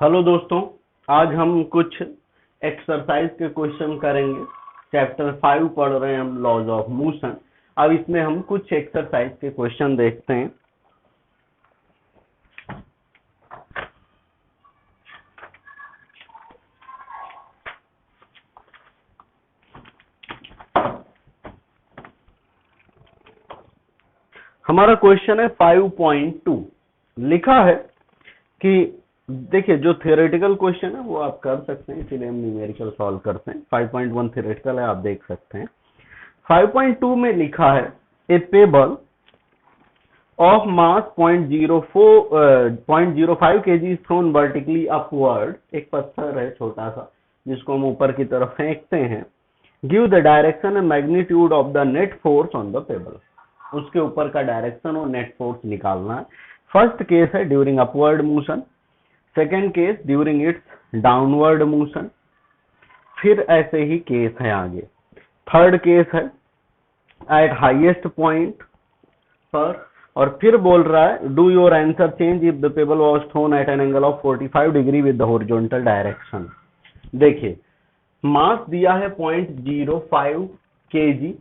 Hello दोस्तों, आज हम कुछ एक्सरसाइज के क्वेश्चन करेंगे। चैप्टर 5 पढ़ रहे हैं हम, लॉज ऑफ मोशन। अब इसमें हम कुछ एक्सरसाइज के क्वेश्चन देखते हैं। हमारा क्वेश्चन है 5.2। लिखा है कि देखिए, जो थियोरेटिकल क्वेश्चन है वो आप कर सकते हैं, इसीलिए हम न्यूमेरिकल सॉल्व करते हैं। 5.1 थियोरेटिकल है, आप देख सकते हैं। 5.2 में लिखा है a pebble of mass 0.05 kg thrown vertically upward. एक पत्थर है छोटा सा जिसको हम ऊपर की तरफ फेंकते हैं। Give the direction and magnitude of the net force on the pebble. उसके ऊपर का डायरेक्शन और नेट फोर्स निकालना है। फर्स्ट केस है during upward motion, second case during its downward motion, फिर ऐसे ही केस है आगे। थर्ड केस है एट हाईएस्ट पॉइंट पर, और फिर बोल रहा है do your answer change if the pebble was thrown at an angle of 45 degree with the horizontal direction. देखिए, मास दिया है 0.05 kg।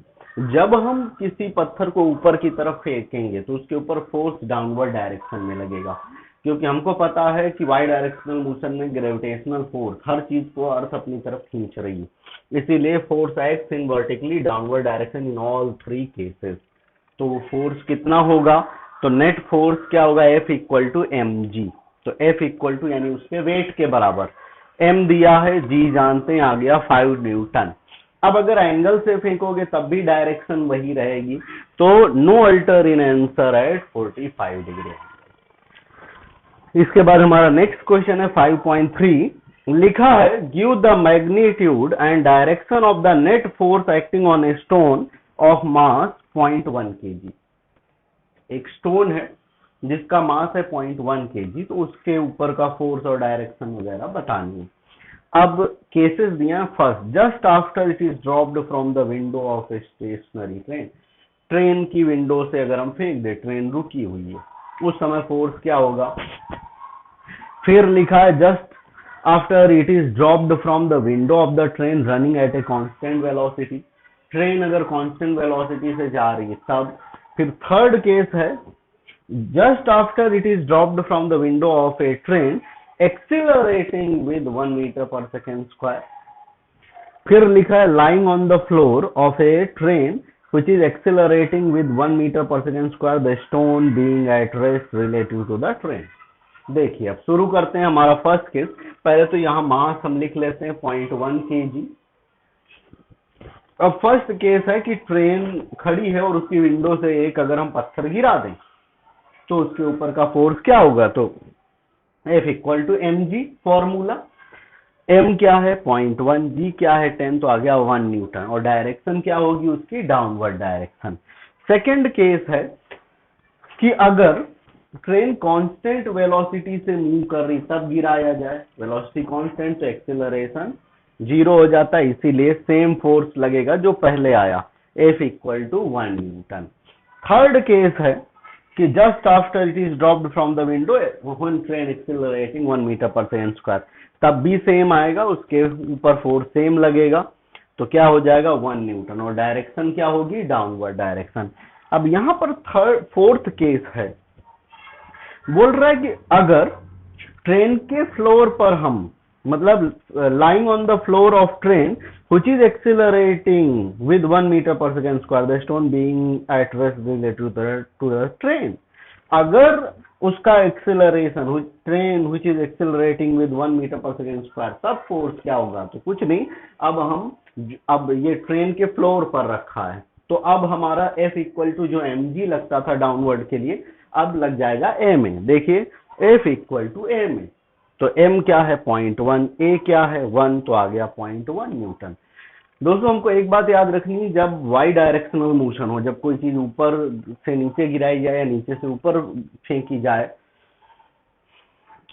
जब हम किसी पत्थर को ऊपर की तरफ फेंकेंगे तो उसके ऊपर फोर्स डाउनवर्ड डायरेक्शन में लगेगा, क्योंकि हमको पता है कि वाई डायरेक्शनल मोशन में ग्रेविटेशनल फोर्स हर चीज को अर्थ अपनी तरफ खींच रही है, इसीलिए force acts in vertically downward direction in all three cases. तो फोर्स कितना होगा? तो नेट फोर्स क्या होगा? F equal to mg। तो F इक्वल टू यानी उसके वेट के बराबर, m दिया है, g जानते हैं, आ गया 5 न्यूटन। अब अगर एंगल से फेंकोगे तब भी डायरेक्शन वही रहेगी, तो no alter in answer at 45 degree. इसके बाद हमारा नेक्स्ट क्वेश्चन है 5.3। लिखा है give the magnitude and direction of the net force acting on a stone of mass 0.1 kg। एक स्टोन है जिसका मास है 0.1 kg, तो उसके ऊपर का फोर्स और डायरेक्शन वगैरह बतानी है। अब केसेस दिया, first just after it is dropped from the window of a stationary train. Train की विंडो से अगर हम फेंक दे, ट्रेन रुकी हुई है, उस समय फोर्स क्या होगा? फिर लिखा है just after it is dropped from the window of the train running at a constant velocity. Train अगर कांस्टेंट वेलोसिटी से जा रही है तब। फिर थर्ड केस है just after it is dropped from the window of A train accelerating with 1 meter per second square। फिर लिखा है lying on the floor of a train which is accelerating with 1 meter per second square, the stone being at rest relative to the train। देखिए, अब शुरू करते हैं हमारा first case. पहले तो यहाँ मास हम लिख लेते हैं 0.1 kg। अब फर्स्ट केस है कि ट्रेन खड़ी है और उसकी विंडो से एक अगर हम पत्थर गिरा दें तो उसके ऊपर का फोर्स क्या होगा? तो F equal to mg formula. m क्या है? 0.1, g क्या है? 10, तो आ गया 1 न्यूटन। और डायरेक्शन क्या होगी उसकी? Downward direction. सेकंड केस है कि अगर ट्रेन कांस्टेंट वेलोसिटी से मूव कर रही तब गिराया जाए। वेलोसिटी कांस्टेंट तो एक्सेलरेशन 0 हो जाता है, इसीलिए सेम फोर्स लगेगा जो पहले आया, F equal to 1 newton. Third case है कि just after it is dropped from the window when train accelerating 1 metre per second square, तब भी सेम आएगा, उसके ऊपर फोर्स सेम लगेगा, तो क्या हो जाएगा? 1 न्यूटन। और डायरेक्शन क्या होगी? Downward direction. अब यहां पर फोर्थ केस है, बोल रहा है कि अगर ट्रेन के फ्लोर पर हम, मतलब lying on the floor of train which is accelerating with 1 meter per second square, the stone being at rest relative to the train। अगर उसका acceleration, train which is accelerating with 1 meter per second square, तब force क्या होगा? तो कुछ नहीं, अब ये ट्रेन के फ्लोर पर रखा है, तो अब हमारा F इक्वल टू जो mg लगता था डाउनवर्ड के लिए, अब लग जाएगा ma। देखिए, F इक्वल टू ma, तो m क्या है? 0.1, a क्या है? 1, तो आ गया 0.1 न्यूटन। दोस्तों, हमको एक बात याद रखनी है, जब y डायरेक्शनल मोशन हो, जब कोई चीज ऊपर से नीचे गिराई जाए या नीचे से ऊपर फेंकी जाए,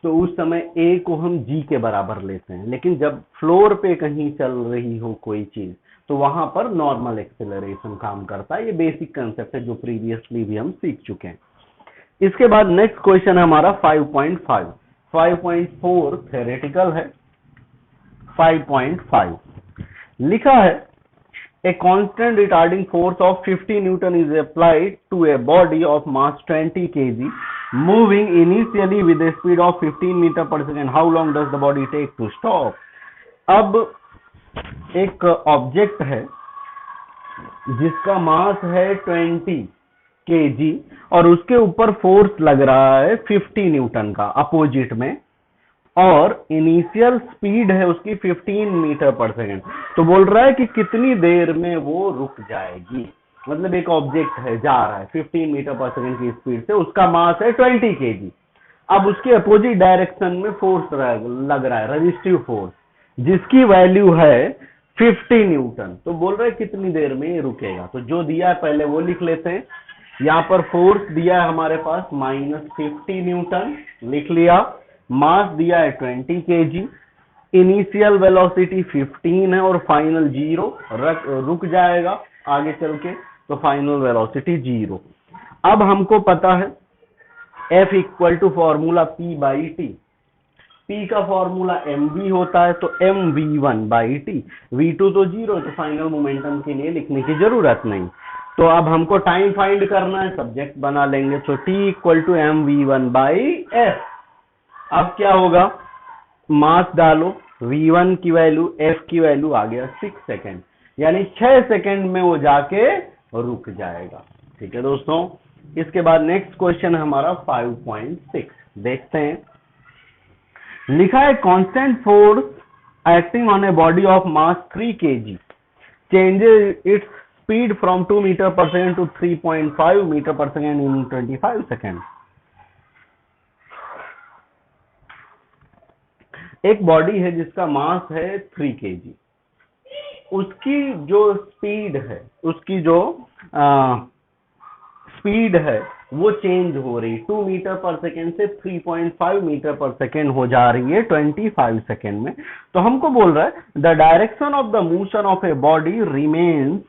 तो उस समय a को हम g के बराबर लेते हैं। लेकिन जब फ्लोर पे कहीं चल रही हो कोई चीज, तो वहां पर नॉर्मल एक्सेलरेशन काम करता है। ये बेसिक कंसेप्ट है जो प्रीवियसली भी हम सीख चुके हैं। इसके बाद नेक्स्ट क्वेश्चन है हमारा 5.5। 5.4 थ्योरेटिकल है, 5.5 लिखा है a constant retarding force of 50 Newton is applied to a body of mass 20 kg moving initially with a speed of 15 meter per second. How long does the body take to stop? अब एक object है जिसका मास है 20 kg और उसके ऊपर force लग रहा है 50 न्यूटन का अपोजिट में, और इनिशियल स्पीड है उसकी 15 मीटर पर सेकेंड। तो बोल रहा है कि कितनी देर में वो रुक जाएगी। मतलब एक ऑब्जेक्ट है जा रहा है 15 मीटर पर सेकेंड की स्पीड से, उसका मास है 20 kg। अब उसके अपोजिट डायरेक्शन में फोर्स लग रहा है, रेजिस्टिव फोर्स, जिसकी वैल्यू है 50 न्यूटन। तो बोल रहे हैं कितनी देर में रुकेगा। तो जो दिया है पहले वो लिख लेते हैं। यहाँ पर फोर्स दिया है हमारे पास -50 न्यूटन, लिख लिया। मास दिया है 20 kg, इनिशियल वेलोसिटी 15 है और फाइनल 0, रुक जाएगा आगे चल के, तो फाइनल वेलोसिटी 0। अब हमको पता है F equal to formula P/T। P का फॉर्मूला mv होता है, तो mv1/t। v2 तो 0, तो फाइनल मोमेंटम के लिए लिखने की जरूरत नहीं। तो अब हमको टाइम फाइंड करना है, सब्जेक्ट बना लेंगे। तो T इक्वल टू mv1/f। अब क्या होगा, मास डालो, v1 की वैल्यू, f की वैल्यू आ गया 6 सेकेंड, यानी 6 सेकेंड में वो जाके रुक जाएगा। ठीक है दोस्तों। इसके बाद नेक्स्ट क्वेश्चन है हमारा 5.6, देखते हैं। लिखा है constant force acting on a body of mass 3 kg changes its speed from 2 metre per second to 3.5 metre per second in 25 second. एक बॉडी है जिसका मास है 3 kg, उसकी जो स्पीड है, उसकी जो स्पीड है वो चेंज हो रही, 2 मीटर पर सेकेंड से 3.5 मीटर पर सेकेंड हो जा रही है 25 सेकेंड में। तो हमको बोल रहा है the direction of the motion of a body remains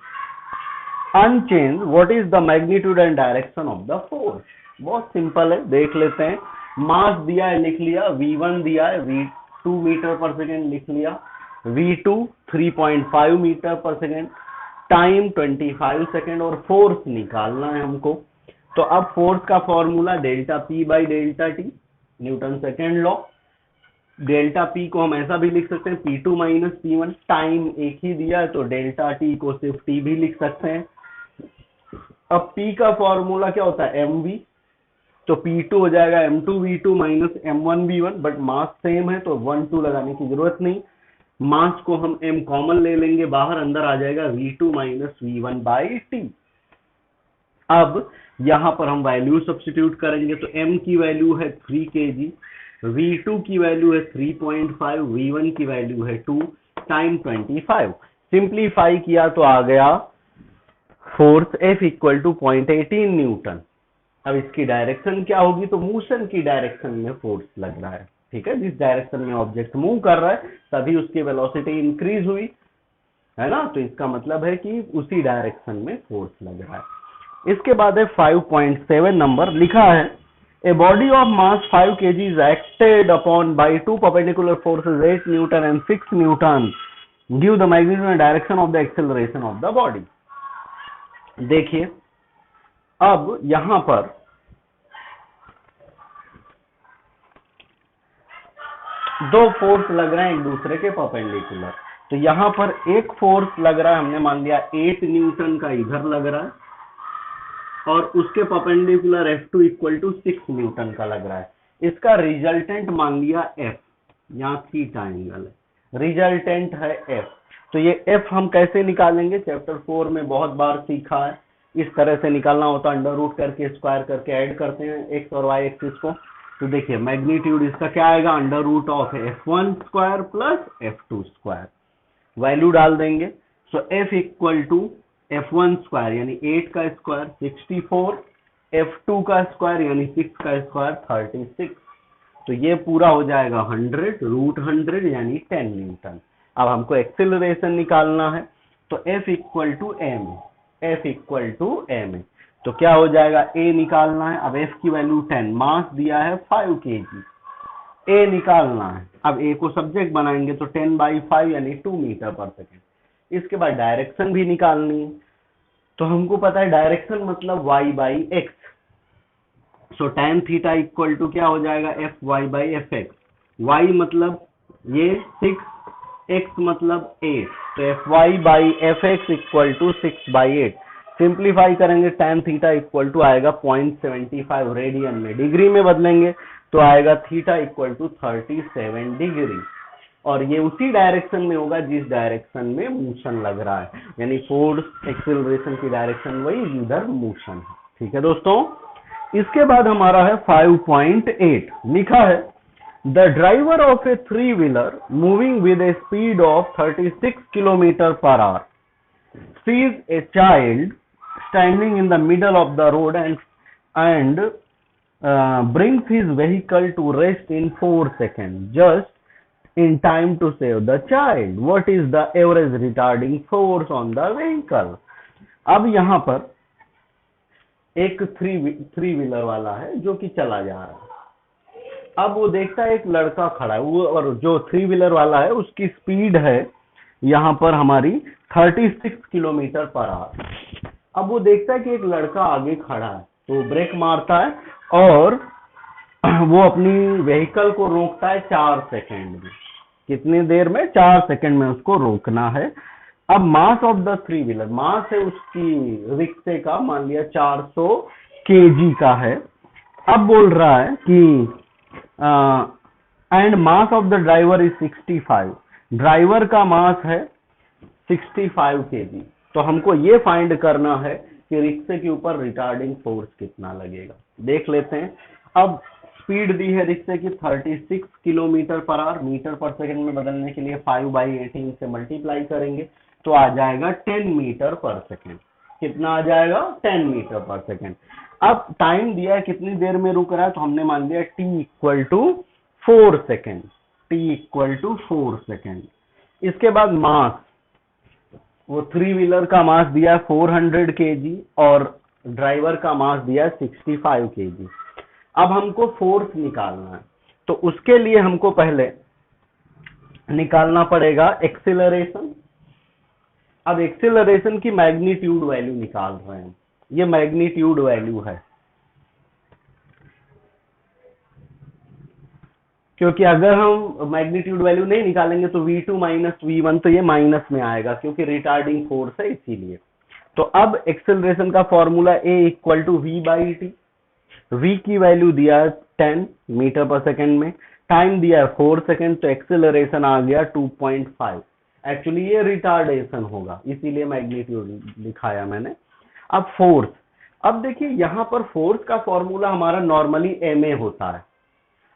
unchanged, what is the magnitude and direction of the force. बहुत सिंपल है, देख लेते हैं। मास दिया है, लिख लिया। v1 दिया है, v2 मीटर पर सेकेंड, लिख लिया। v2 3.5 metre per second, time 25 second, और फोर्स निकालना है हमको। तो अब फोर्स का formula delta P/ΔT, Newton second law. Delta P को हम ऐसा भी लिख सकते हैं P2 - P1, टाइम एक ही दिया है तो डेल्टा T को सिर्फ T भी लिख सकते हैं। अब P का फॉर्मूला क्या होता है, mv, तो P2 हो जाएगा m2v2 - m1v1, but mass same है तो 1 2 लगाने की जरूरत नहीं। मास को हम m कॉमन ले लेंगे बाहर, अंदर आ जाएगा v2 - v1/t। अब यहां पर हम वैल्यू सब्स्टिट्यूट करेंगे, तो m की वैल्यू है 3 kg, v2 की वैल्यू है 3.5, v1 की वैल्यू है 2, टाइम 25। सिंप्लीफाई किया तो आ गया force F equal to 0.18 newton. अब इसकी डायरेक्शन क्या होगी, तो मोशन की डायरेक्शन में फोर्स लग रहा है। ठीक है, जिस डायरेक्शन में ऑब्जेक्ट मूव कर रहा है तभी उसकी वेलोसिटी इंक्रीज हुई है ना, तो इसका मतलब है कि उसी डायरेक्शन में फोर्स लग रहा है। इसके बाद है 5.7 नंबर, लिखा है ए body of mass 5 kg is acted upon bye 2 perpendicular forces 8 Newton and 6 Newton, give the magnitude and direction of the acceleration of the body. देखिए अब यहां पर दो फोर्स लग रहे हैं एक दूसरे के परपेंडिकुलर। तो यहां पर एक फोर्स लग रहा है, हमने मान लिया 8 न्यूटन का इधर लग रहा है, और उसके perpendicular F2 equal to 6 Newton का लग रहा है। इसका रिजल्टेंट मान लिया F, यहाँ थीटा एंगल है, रिजल्टेंट है F। तो ये F हम कैसे निकालेंगे, चैप्टर 4 में बहुत बार सीखा है। इस तरह से निकालना होता है, अंडर रूट करके स्क्वायर करके ऐड करते हैं एक्स और वाई एक्सिस को। तो देखिए मैग्नीट्यूड इसका क्या आएगा, under root of F1 square plus F2 square, value डाल देंगे। So F equal to F1 square यानी 8 का स्क्वायर 64, F2 का स्क्वायर यानी 6 का स्क्वायर 36। तो ये पूरा हो जाएगा 100 रूट 100 यानी 10 न्यूटन। अब हमको एक्सेलरेशन निकालना है, तो F equal to m, F equal to m, तो क्या हो जाएगा, A निकालना है। अब F की वैल्यू 10, मास दिया है 5 kg, ए निकालना है। अब ए को सब्जेक्ट बनाएंगे तो 10/5 यानी 2 मीटर पर सेकेंड। इसके बाद डायरेक्शन भी निकालनी है, तो हमको पता है डायरेक्शन मतलब y/x। So tan theta equal to क्या हो जाएगा, Fy/Fx। y मतलब ये 6, x मतलब 8, तो Fy/Fx इक्वल टू 6/8। सिंप्लीफाई करेंगे tan थीटा इक्वल टू आएगा 0.75 रेडियन में, डिग्री में बदलेंगे तो आएगा थीटा इक्वल टू 37 डिग्री। और ये उसी डायरेक्शन में होगा जिस डायरेक्शन में मोशन लग रहा है, यानी फोर्स एक्सेलरेशन की डायरेक्शन वही जिधर मोशन है। ठीक है दोस्तों। इसके बाद हमारा है 5.8, लिखा है the driver of a three wheeler moving with a speed of 36 kilometre per hour sees a child standing in the middle of the road and brings his vehicle to rest in 4 seconds, just in time to save the child. What is the average retarding force on the vehicle? अब यहाँ पर एक three wheeler वाला है जो कि चला जा रहा है। अब वो देखता है एक लड़का खड़ा है, वो और जो 3-व्हीलर वाला है उसकी स्पीड है यहाँ पर हमारी 36 किलोमीटर पर आवर। अब वो देखता है कि एक लड़का आगे खड़ा है, तो ब्रेक मारता है और वो अपनी व्हीकल को रोकता है 4 सेकंड में। कितनी देर में? 4 सेकंड में उसको रोकना है। अब मास ऑफ द 3-व्हीलर, मास है उसकी रिक्शे का, मान लिया 400 केजी का है। अब बोल रहा है कि and mass of the driver is 65, driver का मास है 65 केजी। तो हमको ये फाइंड करना है कि रिक्शे के ऊपर रिटार्डिंग फोर्स कितना लगेगा। देख लेते हैं। अब स्पीड दी है रिक्शे की 36 kilometre per our, metre per second में बदलने के लिए 5/18 से मल्टीप्लाई करेंगे तो आ जाएगा 10 मीटर पर सेकंड। कितना आ जाएगा? 10 मीटर पर सेकंड। अब टाइम दिया है कितनी देर में रुक रहा है, तो हमने मान लिया t equal to 4 second, t equal to 4 second. इसके बाद मास, वो 3-व्हीलर का मास दिया है 400 केजी और ड्राइवर का मास दिया है 65 केजी। अब हमको फोर्स निकालना है, तो उसके लिए हमको पहले निकालना पड़ेगा एक्सीलरेशन। अब एक्सीलरेशन की मैग्नीट्यूड वैल्यू निकाल रहे हैं, ये मैग्नीट्यूड वैल्यू है, क्योंकि अगर हम मैग्नीट्यूड वैल्यू नहीं निकालेंगे तो V2 माइनस V1, तो ये माइनस में आएगा क्योंकि रिटार्डिंग फोर्स है इसीलिए। तो अब एक्सेलरेशन का formula A equal to V/T। V की वैल्यू दिया है 10 मीटर पर सेकेंड में, टाइम दिया है 4 सेकेंड, तो एक्सेलरेशन आ गया 2.5। एक्चुअली ये रिटार्डेशन होगा, इसीलिए मैग्नीट्यूड दिखाया मैंने। अब फोर्स, अब देखिए यहाँ पर फोर्स का फॉर्मूला हमारा नॉर्मली ma होता है,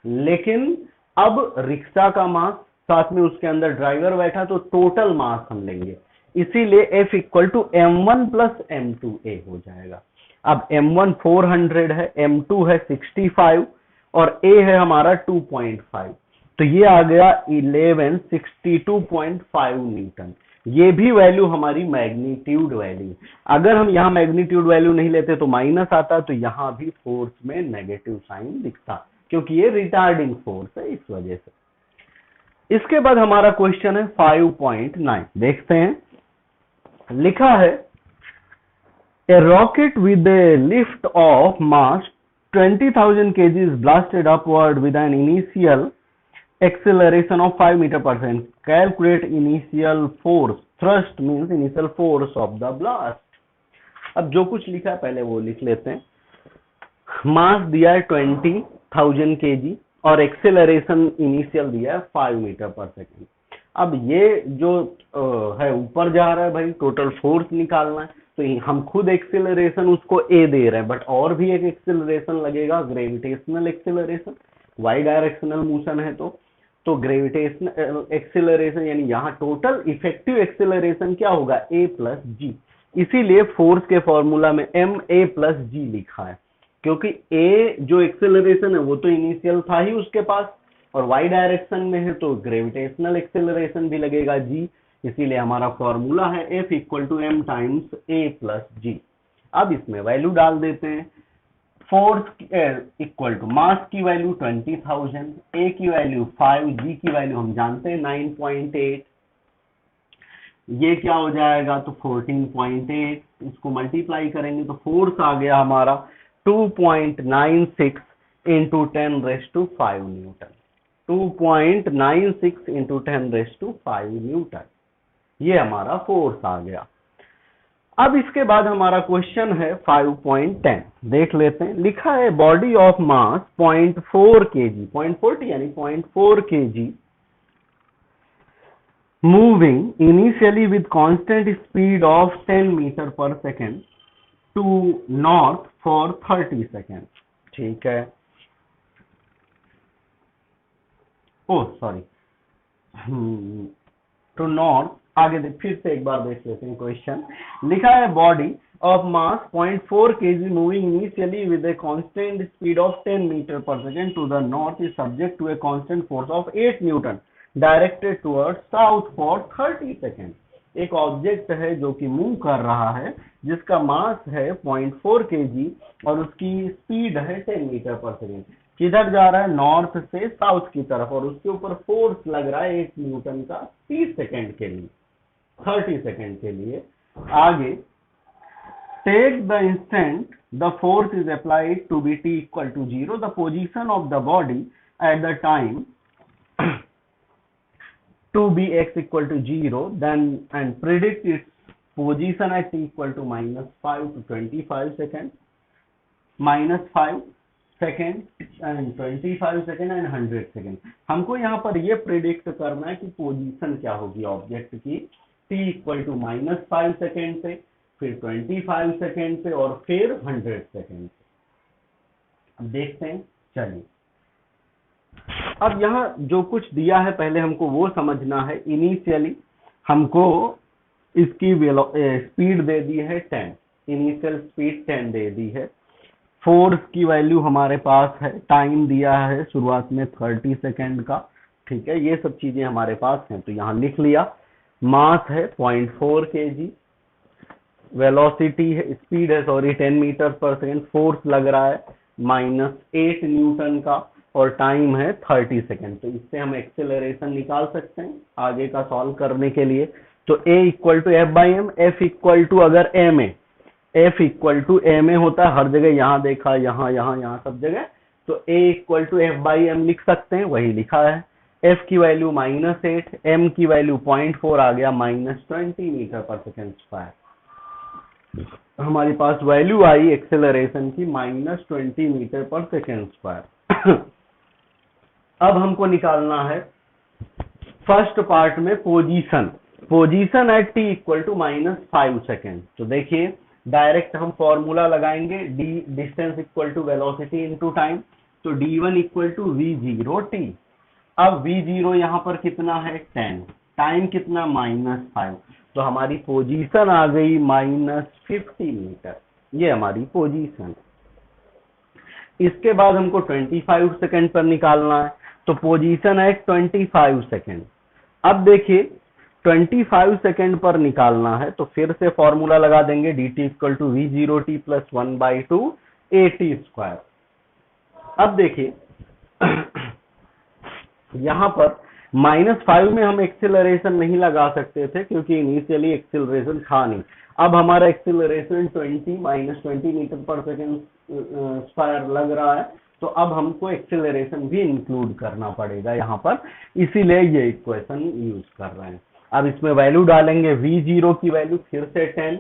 लेकिन अब रिक्शा का मास साथ में उसके अंदर ड्राइवर बैठा, तो टोटल मास हम लेंगे, इसीलिए F equal to m1 plus m2a हो जाएगा। अब m1 400 है, m2 है 65 और a है हमारा 2.5, तो ये आ गया 1162.5 न्यूटन। ये भी वैल्यू हमारी मैग्नीट्यूड वैल्यू। अगर हम यहाँ मैग्नीट्यूड वैल्यू नहीं लेते तो माइनस आता, तो यहाँ भी फोर्स में नेगेटिव साइन दिखता, क्योंकि ये रिटार्डिंग फोर्स है, इस वजह से। इसके बाद हमारा क्वेश्चन है 5.9, देखते हैं। लिखा है a rocket with a lift off mass 20,000 kg is blasted upward with an initial acceleration of 5 meter per second. Calculate initial force. Thrust means initial force of the blast. अब जो कुछ लिखा है पहले वो लिख लेते हैं। मास दिया है 20,000 kg और एक्सेलरेशन इनिशियल दिया है 5 मीटर पर सेकेंड। अब ये जो है ऊपर जा रहा है भाई, टोटल फोर्स निकालना है, तो हम खुद एक्सेलरेशन उसको a दे रहे हैं, बट और भी एक एक्सेलरेशन लगेगा, gravitational acceleration. Y directional motion है तो ग्रेविटेशनल एक्सेलरेशन, यानी यहाँ टोटल इफेक्टिव एक्सेलरेशन क्या होगा, a प्लस जी। इसीलिए फोर्स के फॉर्मूला में ma प्लस जी लिखा है, क्योंकि a जो एक्सेलरेशन है वो तो इनिशियल था ही उसके पास, और वाई डायरेक्शन में है तो ग्रेविटेशनल एक्सेलरेशन भी लगेगा g, इसीलिए हमारा फॉर्मूला है F equal to m times a plus g. अब इसमें वैल्यू डाल देते हैं। फोर्स इक्वल टू मास की वैल्यू 20,000, ए की वैल्यू 5, जी की वैल्यू हम जानते हैं 9.8, ये क्या हो जाएगा तो 14.8, इसको मल्टीप्लाई करेंगे तो फोर्स आ गया हमारा 2.96 इंटू 10⁵ न्यूटन, 2.96 इंटू 10⁵ न्यूटन, ये हमारा फोर्स आ गया। अब इसके बाद हमारा क्वेश्चन है 5.10, देख लेते हैं। लिखा है बॉडी ऑफ मास 0.4 kg, 0.40 यानी 0.4 kg moving initially with constant speed of 10 meter per second to north for 30 seconds, ठीक है। ओह सॉरी, टू नॉर्थ, आगे फिर से एक बार देख लेते हैं क्वेश्चन। लिखा है body of mass 0.4 kg moving initially with a constant speed of 10 metre per second to the north is subject to a constant force of 8 newton directed towards south for 30 second. एक object है जो कि move कर रहा है, जिसका मास है 0.4 kg और उसकी स्पीड है 10 मीटर पर सेकेंड। किधर जा रहा है? नॉर्थ से साउथ की तरफ, और उसके ऊपर फोर्स लग रहा है 8 न्यूटन का 30 सेकेंड के लिए, 30 सेकेंड के लिए। आगे, take the instant the force is applied to be t equal to 0, the position of the body at the time to be x equal to 0, then and predict its position at t equal to -5 to 25 second, -5 second and 25 second and 100 second. हमको यहाँ पर ये predict करना है कि position क्या होगी object की, t इक्वल टू -5 सेकेंड पे, फिर 25 सेकेंड पे और फिर 100 सेकेंड पे। अब देखते हैं, चलिए। अब यहाँ जो कुछ दिया है पहले हमको वो समझना है। इनिशियली हमको इसकी स्पीड दे दी है 10, इनिशियल स्पीड 10 दे दी है। फोर्स की वैल्यू हमारे पास है, टाइम दिया है शुरुआत में 30 सेकेंड का, ठीक है। ये सब चीजें हमारे पास हैं तो यहाँ लिख लिया। मास है 0.4 kg, वेलोसिटी है, स्पीड है sorry 10 metre per second, force लग रहा है -8 न्यूटन का और टाइम है 30 सेकेंड। तो इससे हम एक्सेलरेशन निकाल सकते हैं आगे का सॉल्व करने के लिए। तो a equal to F by M, F equal to अगर m है, f इक्वल टू m होता है हर जगह, यहाँ देखा, यहाँ सब जगह, तो a equal to F by M लिख सकते हैं, वही लिखा है। f की वैल्यू -8, m की वैल्यू 0.4 आ गया -20 मीटर पर सेकेंड स्क्वायर। हमारे पास वैल्यू आई एक्सेलरेशन की -20 मीटर पर सेकेंड स्क्वायर। अब हमको निकालना है फर्स्ट पार्ट में position at t equal to -5 second. तो देखिए डायरेक्ट हम फॉर्मूला लगाएंगे, d distance equal to velocity into time, तो d1 इक्वल टू v0t। अब v0 यहाँ पर कितना है 10, टाइम कितना -5, तो हमारी पोजीशन आ गई -50 मीटर, ये हमारी पोजीशन। इसके बाद हमको 25 सेकेंड पर निकालना है, तो पोजीशन है 25 सेकेंड। अब देखिए 25 सेकेंड पर निकालना है तो फिर से फॉर्मूला लगा देंगे, dt equal to v0t plus 1/2 at square. अब देखिए यहाँ पर -5 में हम एक्सेलरेशन नहीं लगा सकते थे क्योंकि इनिशियली एक्सेलरेशन था नहीं। अब हमारा acceleration 20 metre per second square लग रहा है, तो अब हमको एक्सेलरेशन भी इंक्लूड करना पड़ेगा यहाँ पर, इसीलिए ये इक्वेशन यूज कर रहे हैं। अब इसमें वैल्यू डालेंगे, v0 की वैल्यू फिर से 10,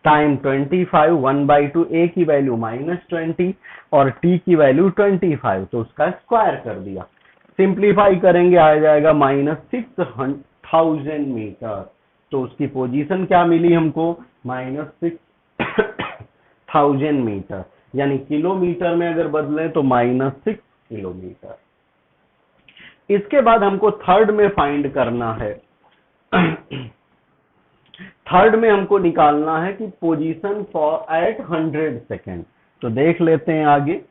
टाइम 25, 1/2, a की वैल्यू -20 और t की वैल्यू 25, तो उसका स्क्वायर कर दिया। सिंप्लीफाई करेंगे आ जाएगा -6000 मीटर। तो उसकी पोजीशन क्या मिली हमको, -6000 मीटर, यानी किलोमीटर में अगर बदले तो -6 किलोमीटर। इसके बाद हमको थर्ड में फाइंड करना है। थर्ड में हमको निकालना है कि पोजीशन फॉर एट 100 सेकेंड। तो देख लेते हैं आगे।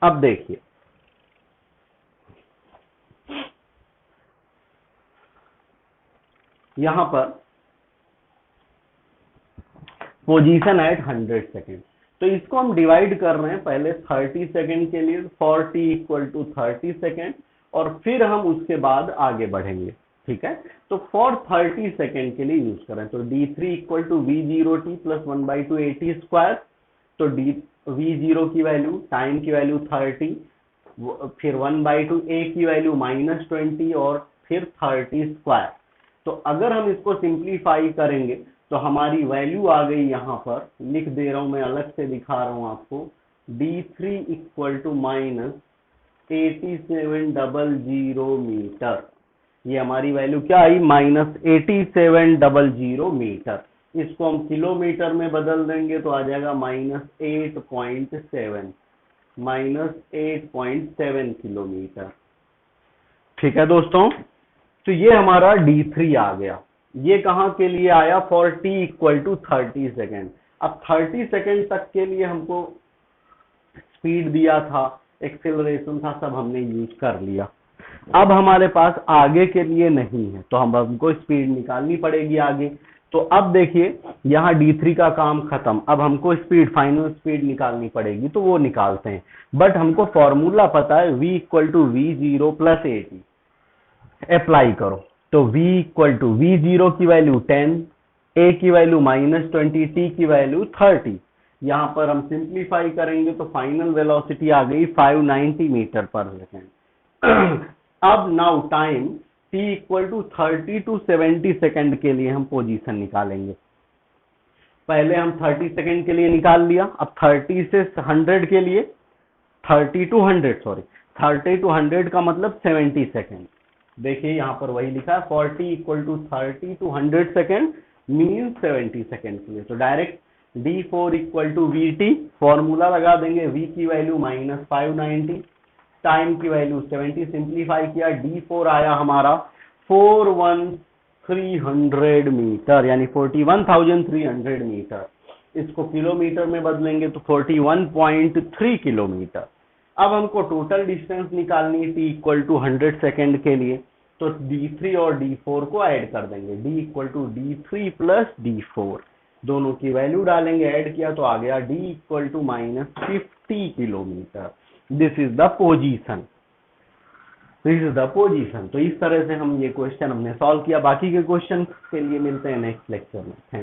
अब देखिए यहाँ पर पोजीशन एट 100 सेकेंड, तो इसको हम डिवाइड कर रहे हैं पहले 30 सेकेंड के लिए, for T equal to 30 second, और फिर हम उसके बाद आगे बढ़ेंगे। ठीक है, तो फॉर 30 सेकेंड के लिए यूज करें, तो d3 equal to v0t plus 1/2 at square, तो v0 की वैल्यू, टाइम की वैल्यू 30, फिर 1/2 a की वैल्यू -20 और फिर 30 स्क्वायर। तो अगर हम इसको सिंप्लीफाई करेंगे तो हमारी वैल्यू आ गई, यहाँ पर लिख दे रहा हूं मैं, अलग से दिखा रहा हूं आपको, d3 इक्वल टू -8700 मीटर। ये हमारी वैल्यू क्या आई, -8700 मीटर। इसको हम किलोमीटर में बदल देंगे तो आ जाएगा -8.7 किलोमीटर। ठीक है दोस्तों, तो ये हमारा d3 आ गया। ये कहाँ के लिए आया, for t equal to 30 second. अब 30 सेकेंड तक के लिए हमको स्पीड दिया था, एक्सेलरेशन था, सब हमने यूज कर लिया। अब हमारे पास आगे के लिए नहीं है, तो हमको स्पीड निकालनी पड़ेगी आगे। तो अब देखिए यहाँ d3 का काम खत्म, अब हमको स्पीड, फाइनल स्पीड निकालनी पड़ेगी, तो वो निकालते हैं। बट हमको फॉर्मूला पता है, v equal to v0 plus at, apply करो, तो v इक्वल टू v0 की वैल्यू 10, a की वैल्यू -20, t की वैल्यू 30। यहाँ पर हम सिंप्लीफाई करेंगे तो फाइनल वेलोसिटी आ गई 590 मीटर पर सेकेंड। अब now time t equal to 30 to 70 second के लिए हम पोजीशन निकालेंगे। पहले हम 30 सेकेंड के लिए निकाल लिया, अब 30 से 100 के लिए, 30 टू 100 का मतलब 70 सेकेंड। देखिए यहाँ पर वही लिखा है, 40 equal to 30 to 100 second mean 70 second के लिए। तो direct d4 equal to vt, formula लगा देंगे, v की वैल्यू -590, टाइम की वैल्यू 70, सिंप्लीफाई किया, d4 आया हमारा 41300 मीटर, यानी 41300 मीटर। इसको किलोमीटर में बदलेंगे तो 41.3 किलोमीटर। अब हमको टोटल डिस्टेंस निकालनी है t इक्वल टू 100 सेकेंड के लिए, तो d3 और d4 को ऐड कर देंगे, d equal to d3 plus d4, दोनों की वैल्यू डालेंगे, ऐड किया तो आ गया d equal to -50 kilometre. This is the position, तो इस तरह से हम ये क्वेश्चन हमने सॉल्व किया। बाकी के क्वेश्चन के लिए मिलते हैं नेक्स्ट लेक्चर में।